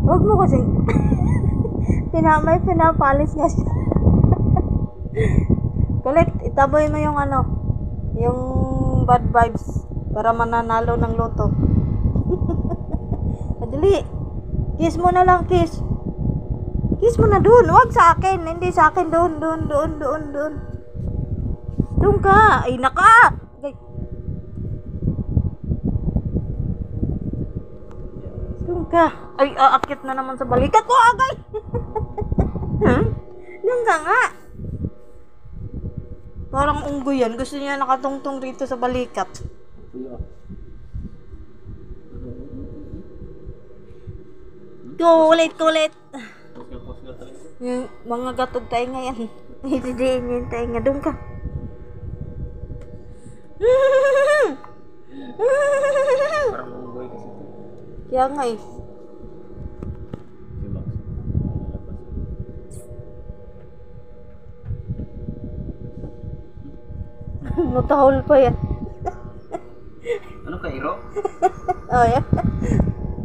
Huwag mo kasing may pinapalis nga siya. Kulit, itaboy mo yung ano, yung bad vibes para mananalo ng loto. Madali. Kiss mo na lang, kiss. Kiss mo na doon. Huwag sa akin. Hindi sa akin. Doon. Doon ka. Ay, naka. Doon ka. Ay, aakit na naman sa balikat ko. Agay. Doon ka nga. Parang unggoy yan. Gusto niya nakatungtong rito sa balikat. Kulit. Yung mga gatog tayo ngayon. Hididiin yung tayo nga. Doon ka. Parang unggoy kasi. Kaya nga eh. Si Max. Matahol pa yan. Ano ka, Iro? Oh, yan.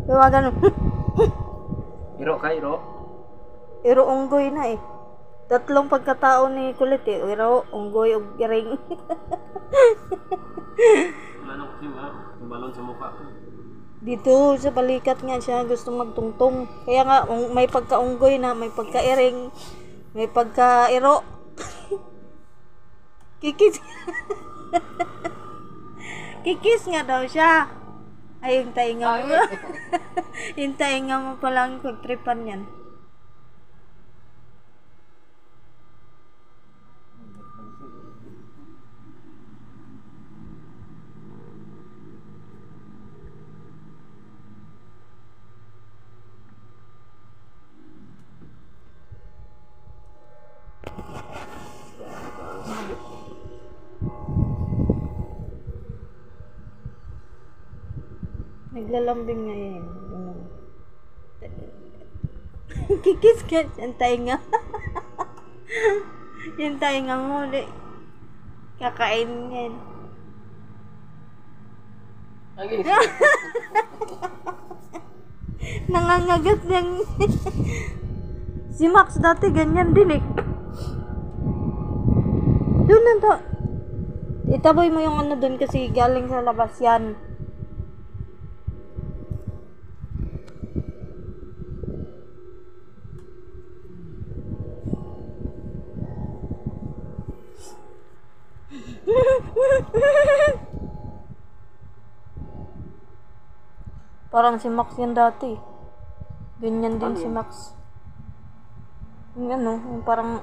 Tawagan mo. Iro ka, Iro? Iro unggoy na eh. Tatlong pagkatao ni Kulit eh. Iro, unggoy, ug giring. Ano kasi balon sa mukha. Dito sa balikat nga siya gustong magtungtong. Kaya nga may pagka-unggoy na, may pagka-iring, may pagka-iro. Kikis. Kikis nga daw siya. Ay, yung tainga mo. Yung tainga mo palang pagtripan yan. Naglalambing nga yan. Kikis ka. Yung tainga. Yung tainga mo. Kakain yan. Nangangagat ng si Max dati ganyan din eh. Doon na to. Itaboy mo yung ano doon kasi galing sa labas yan. Parang si Max yan dati. Ganyan din si Max. Yung ano, yung parang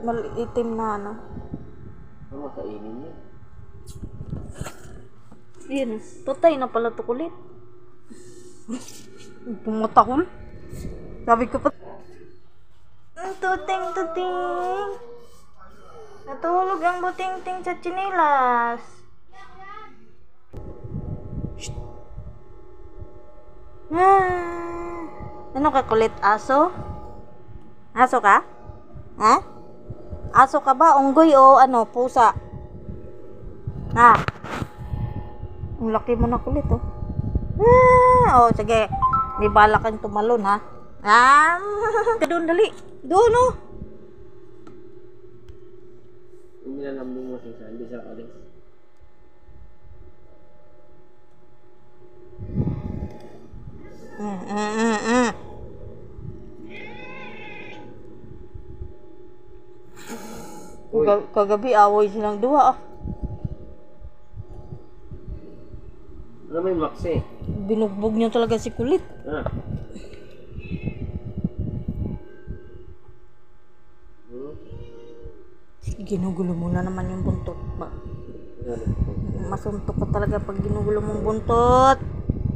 maliitim na ano. Ano kainin niya? Yun, patay na pala to Kulit. Pumatahol. Sabi ko pa. Tuting. Natulog ang buting-ting sa chinilas. Ano ka Kulit? Aso? Aso ka? Ha? Aso ka ba? Unggoy o ano? Pusa? Ha? Ang laki mo na Kulit oh. Oh, sige. May balak kang tumalon ha? Doon dali. Doon oh. Yung nilalambing mo siya, hindi siya alis. Kagabi away silang dua ah. Ano may Max eh? Binugbog niya talaga si Kulit. Ginugulo mo na naman yung buntot ba? Masuntok ka talaga pag ginugulo mong buntot.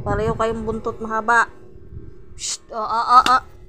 Pareho kayong buntot mahaba. Shh,